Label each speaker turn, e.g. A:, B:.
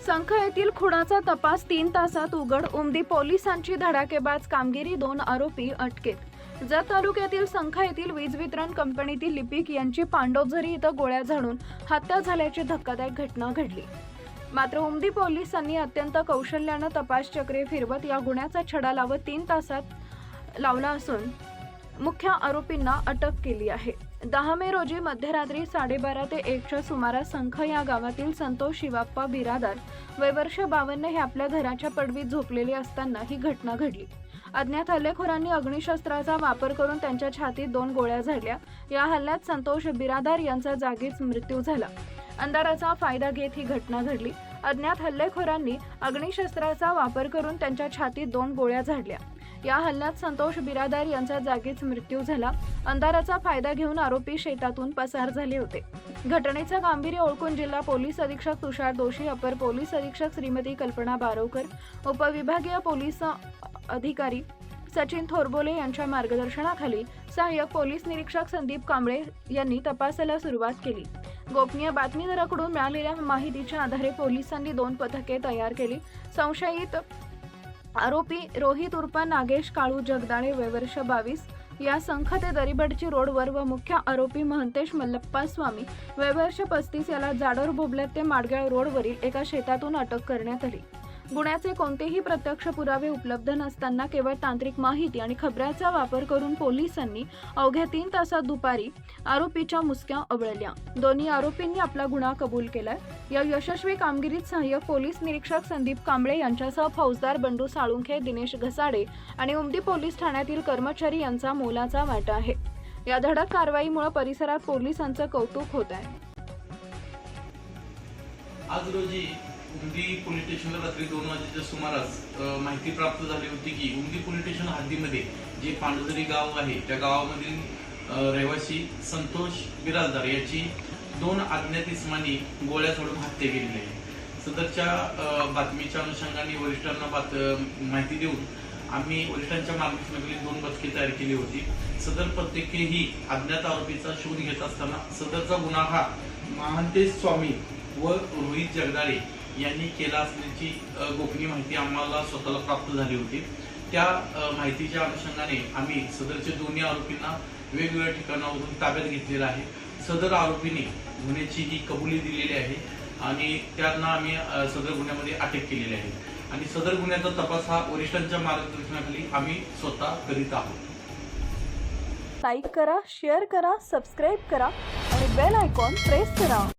A: संख येथील खुनाचा तपास 3 तासात उघड. उमदी पोलिसांची धडाकेबाज कामगिरी. 2 आरोपी अटकेत. जत तालुक्यातील संख येथील वीज वितरण कंपनीतील लिपिक यांची पांडोझरी इथं गोळ्या झाडून हत्या झाल्याची धक्कादायक घटना घडली. मात्र उमदी पोलिसांनी अत्यंत कौशल्याने तपास चक्रे फिरवत या गुन्ह्याचा छडा लावत 3 तासात लावला असून मुख्य आरोपींना अटक केली आहे. 10 मे रोजी मध्यरात्री 12:30 ते 1च्या सुमारास संख या गावातील संतोष शिवाप्पा बिरादार वय वर्ष 52 हे आपल्या घराच्या पडवीत झोपलेले असताना ही घटना घडली. अज्ञात हल्लेखोरांनी अग्निशस्त्राचा वापर करून त्यांच्या छातीत 2 गोळ्या झाडल्या. या हल्ल्यात संतोष बिरादार यांचा जागीच मृत्यू झाला. अंधाराचा फायदा घेत ही घटना घडली. अज्ञात हल्लेखोरांनी अग्निशस्त्राचा वापर करून त्यांच्या छातीत 2 गोळ्या झाडल्या. या हल्ल्यात संतोष बिरादार यांचा जागीच मृत्यू झाला. अंधाराचा फायदा घेऊन आरोपी शेतातून पसार झाले होते. घटनेचं गांभीर्य ओळखून जिल्हा पोलीस अधीक्षक तुषार दोशी, अपर पोलीस अधीक्षक श्रीमती कल्पना बारोकर, उपविभागीय पोलीस अधिकारी सचिन थोरबोले यांच्या मार्गदर्शनाखाली सहाय्यक पोलीस निरीक्षक संदीप कांबळे यांनी तपासाला सुरुवात केली. गोपनीय बातमीदाराकडून मिळालेल्या माहितीच्या आधारे पोलिसांनी 2 पथके तयार केली. संशयित आरोपी रोहित उर्फ नागेश काळू जगदाळे वय वर्ष 22 या संख ते दरिबडची रोडवर व मुख्य आरोपी महंतेश मल्लप्पा स्वामी वय वर्ष 35 याला जाडर बोबल्यात ते माडगाव रोडवरील एका शेतातून अटक करण्यात आली. गुन्ह्याचे कोणतेही प्रत्यक्ष पुरावे उपलब्ध नसताना केवळ तांत्रिक माहिती आणि खबराचा वापर करून पोलिसांनी अवघ्या 3 तासात दुपारी आरोपीच्या मुसक्या अवळल्या. दोन्ही आरोपींनी आपला गुन्हा कबूल केलाय. या यशस्वी कामगिरीत सहाय्यक पोलीस निरीक्षक संदीप कांबळे यांच्यासह फौजदार बंडू साळुंखे, दिनेश घसाडे आणि उमदी पोलीस ठाण्यातील कर्मचारी यांचा मोलाचा वाटा आहे. या धडक कारवाईमुळे परिसरात पोलिसांचं कौतुक होत आहे.
B: आज रोजी उमदी पोलीस स्टेशनला रात्री 2 वाजेच्या सुमारास माहिती प्राप्त झाली होती की उमदी पोलीस स्टेशन हद्दीमध्ये जे पांडोझरी गाव आहे त्या गावामधील रहिवासी संतोष बिराजदार याची 2 अज्ञात इसमांनी गोळ्या झाडून हत्या केलेली आहे. सदरच्या बातमीच्या अनुषंगाने वरिष्ठांना माहिती देऊन आम्ही वरिष्ठांच्या मार्गदर्शनाखाली 2 पथके तयार केली होती. सदर पथके ही अज्ञात आरोपीचा शोध घेत असताना सदरचा गुन्हा हा महंतेश स्वामी व रोहित जगदाळे यांनी केला असल्याची गोपनीय माहिती आम्हाला स्वतःला प्राप्त झाली होती. त्या माहितीच्या अनुषंगाने आम्ही सदरचे दोन्ही आरोपींना वेगवेगळ्या ठिकाणावरून ताब्यात घेतलेलं आहे. सदर आरोपींनी गुन्ह्याची ही कबुली दिलेली आहे आणि त्यांना आम्ही सदर गुन्ह्यामध्ये अटक केलेली आहे आणि सदर गुन्ह्याचा तपास हा वरिष्ठांच्या मार्गदर्शनाखाली आम्ही स्वतः करीत आहोत.
A: लाईक करा, शेअर करा, सबस्क्राईब करा आणि बेल आयकॉन प्रेस करा.